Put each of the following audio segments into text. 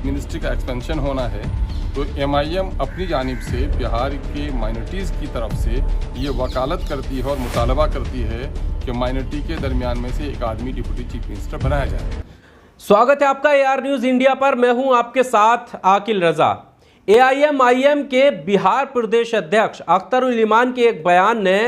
Ministry का expansion होना है तो एमआईएम अपनी जानिब से बिहार के माइनॉरिटीज़ की तरफ से ये वकालत करती है और मुतालबा करती है कि माइनॉरिटी के दरमियान में से एक आदमी डिप्टी चीफ मिनिस्टर बनाया जाए। स्वागत है आपका AR न्यूज़ इंडिया पर। मैं हूं आपके साथ आकिल रजा। AIM के बिहार प्रदेश अध्यक्ष अख्तरुल इमान के एक बयान ने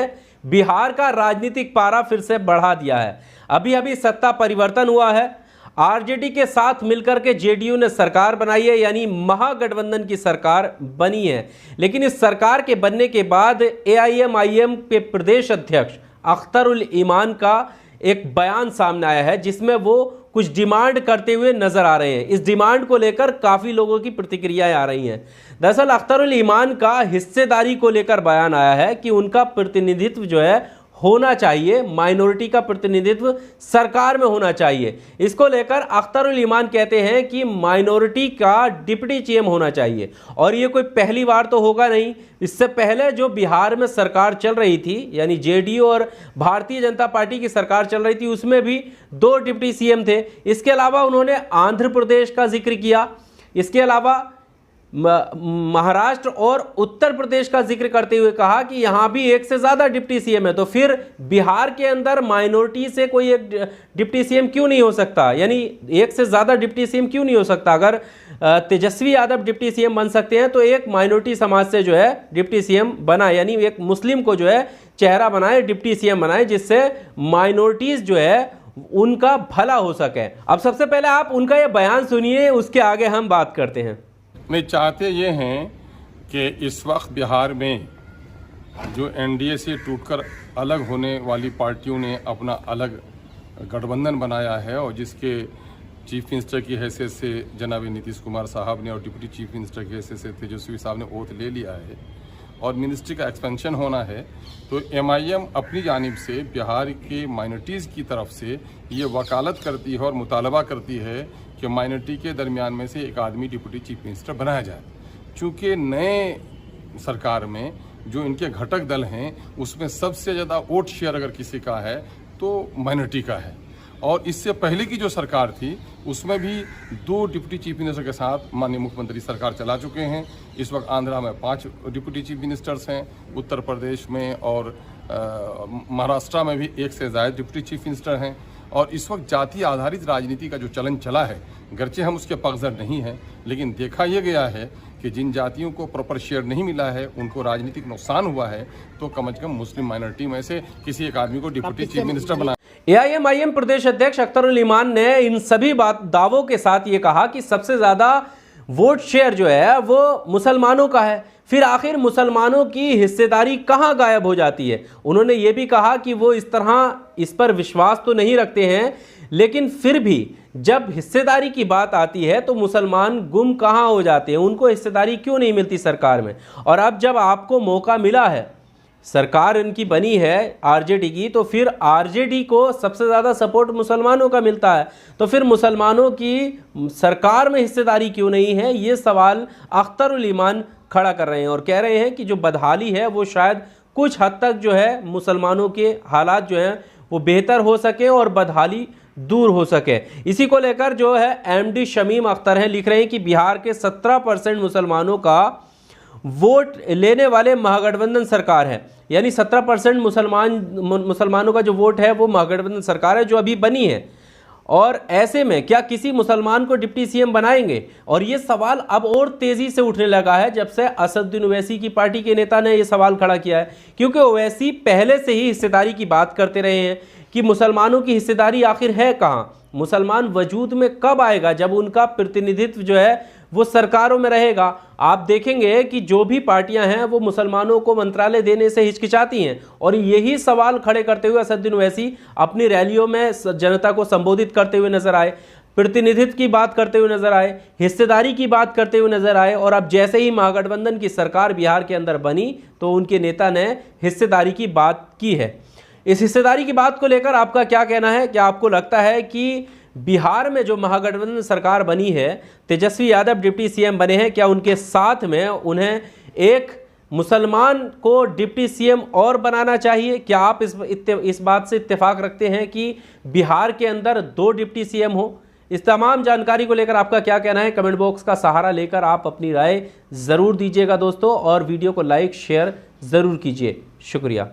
बिहार का राजनीतिक पारा फिर से बढ़ा दिया है। अभी अभी सत्ता परिवर्तन हुआ है, आरजेडी के साथ मिलकर के जेडीयू ने सरकार बनाई है, यानी महागठबंधन की सरकार बनी है। लेकिन इस सरकार के बनने के बाद AIM के प्रदेश अध्यक्ष अख्तरुल इमान का एक बयान सामने आया है जिसमें वो कुछ डिमांड करते हुए नजर आ रहे हैं। इस डिमांड को लेकर काफ़ी लोगों की प्रतिक्रियाएं आ रही हैं। दरअसल अख्तरुल इमान का हिस्सेदारी को लेकर बयान आया है कि उनका प्रतिनिधित्व जो है होना चाहिए, माइनॉरिटी का प्रतिनिधित्व सरकार में होना चाहिए। इसको लेकर अख्तरुल इमान कहते हैं कि माइनॉरिटी का डिप्टी CM होना चाहिए। और ये कोई पहली बार तो होगा नहीं। इससे पहले जो बिहार में सरकार चल रही थी, यानी जेडीयू और भारतीय जनता पार्टी की सरकार चल रही थी, उसमें भी 2 डिप्टी CM थे। इसके अलावा उन्होंने आंध्र प्रदेश का जिक्र किया, इसके अलावा महाराष्ट्र और उत्तर प्रदेश का जिक्र करते हुए कहा कि यहां भी 1 से ज्यादा डिप्टी CM है। तो फिर बिहार के अंदर माइनॉरिटी से कोई एक डिप्टी CM क्यों नहीं हो सकता, यानी 1 से ज्यादा डिप्टी CM क्यों नहीं हो सकता? अगर तेजस्वी यादव डिप्टी CM बन सकते हैं तो एक माइनॉरिटी समाज से जो है डिप्टी CM बना, यानी एक मुस्लिम को जो है चेहरा बनाए, डिप्टी CM बनाए, जिससे माइनॉरिटीज जो है उनका भला हो सके। अब सबसे पहले आप उनका ये बयान सुनिए, उसके आगे हम बात करते हैं। नहीं, चाहते ये हैं कि इस वक्त बिहार में जो एनडीए से टूटकर अलग होने वाली पार्टियों ने अपना अलग गठबंधन बनाया है और जिसके चीफ मिनिस्टर की हैसियत से जनाब नीतीश कुमार साहब ने और डिप्टी चीफ मिनिस्टर की हैसियत से तेजस्वी साहब ने ओथ ले लिया है और मिनिस्ट्री का एक्सपेंशन होना है तो एमआईएम अपनी जानिब से बिहार के माइनॉरिटीज़ की तरफ से ये वकालत करती है और मुतालबा करती है कि माइनॉरिटी के दरमियान में से एक आदमी डिप्टी चीफ मिनिस्टर बनाया जाए। चूँकि नए सरकार में जो इनके घटक दल हैं उसमें सबसे ज़्यादा वोट शेयर अगर किसी का है तो माइनॉरिटी का है। और इससे पहले की जो सरकार थी उसमें भी 2 डिप्टी चीफ मिनिस्टर के साथ माननीय मुख्यमंत्री सरकार चला चुके हैं। इस वक्त आंध्रा में 5 डिप्टी चीफ मिनिस्टर्स हैं, उत्तर प्रदेश में और महाराष्ट्र में भी 1 से ज़्यादा डिप्टी चीफ मिनिस्टर हैं। और इस वक्त जाति आधारित राजनीति का जो चलन चला है, गरचे हम उसके पक्षधर नहीं हैं, लेकिन देखा यह गया है कि जिन जातियों को प्रॉपर शेयर नहीं मिला है, उनको राजनीतिक नुकसान हुआ है, तो कम से कम मुस्लिम माइनॉरिटी में से किसी एक आदमी को डिप्टी चीफ मिनिस्टर बनाया। AIM प्रदेश अध्यक्ष अख्तरुल इमान ने इन सभी दावों के साथ ये कहा कि सबसे ज्यादा वोट शेयर जो है वो मुसलमानों का है। फिर आखिर मुसलमानों की हिस्सेदारी कहां गायब हो जाती है? उन्होंने ये भी कहा कि वो इस पर विश्वास तो नहीं रखते हैं, लेकिन फिर भी जब हिस्सेदारी की बात आती है तो मुसलमान गुम कहां हो जाते हैं, उनको हिस्सेदारी क्यों नहीं मिलती सरकार में? और अब जब आपको मौका मिला है, सरकार इनकी बनी है आरजेडी की, तो फिर आरजेडी को सबसे ज़्यादा सपोर्ट मुसलमानों का मिलता है, तो फिर मुसलमानों की सरकार में हिस्सेदारी क्यों नहीं है? ये सवाल अख्तरुल इमान खड़ा कर रहे हैं और कह रहे हैं कि जो बदहाली है वो शायद कुछ हद तक जो है मुसलमानों के हालात जो हैं वो बेहतर हो सके और बदहाली दूर हो सके। इसी को लेकर जो है MD शमीम अख्तर हैं, लिख रहे हैं कि बिहार के 17% मुसलमानों का वोट लेने वाले महागठबंधन सरकार है, यानी 17% मुसलमानों का जो वोट है वो महागठबंधन सरकार है जो अभी बनी है। और ऐसे में क्या किसी मुसलमान को डिप्टी CM बनाएंगे? और ये सवाल अब और तेजी से उठने लगा है जब से असदुद्दीन ओवैसी की पार्टी के नेता ने ये सवाल खड़ा किया है, क्योंकि ओवैसी पहले से ही हिस्सेदारी की बात करते रहे हैं कि मुसलमानों की हिस्सेदारी आखिर है कहाँ, मुसलमान वजूद में कब आएगा जब उनका प्रतिनिधित्व जो है वो सरकारों में रहेगा। आप देखेंगे कि जो भी पार्टियां हैं वो मुसलमानों को मंत्रालय देने से हिचकिचाती हैं और यही सवाल खड़े करते हुए असदुद्दीन ओवैसी अपनी रैलियों में जनता को संबोधित करते हुए नजर आए, प्रतिनिधित्व की बात करते हुए नजर आए, हिस्सेदारी की बात करते हुए नजर आए। और अब जैसे ही महागठबंधन की सरकार बिहार के अंदर बनी तो उनके नेता ने हिस्सेदारी की बात की है। इस हिस्सेदारी की बात को लेकर आपका क्या कहना है? क्या आपको लगता है कि बिहार में जो महागठबंधन सरकार बनी है, तेजस्वी यादव डिप्टी CM बने हैं, क्या उनके साथ में उन्हें एक मुसलमान को डिप्टी CM और बनाना चाहिए? क्या आप इस बात से इत्तेफाक रखते हैं कि बिहार के अंदर 2 डिप्टी CM हो? इस तमाम जानकारी को लेकर आपका क्या कहना है, कमेंट बॉक्स का सहारा लेकर आप अपनी राय ज़रूर दीजिएगा दोस्तों, और वीडियो को लाइक शेयर ज़रूर कीजिए। शुक्रिया।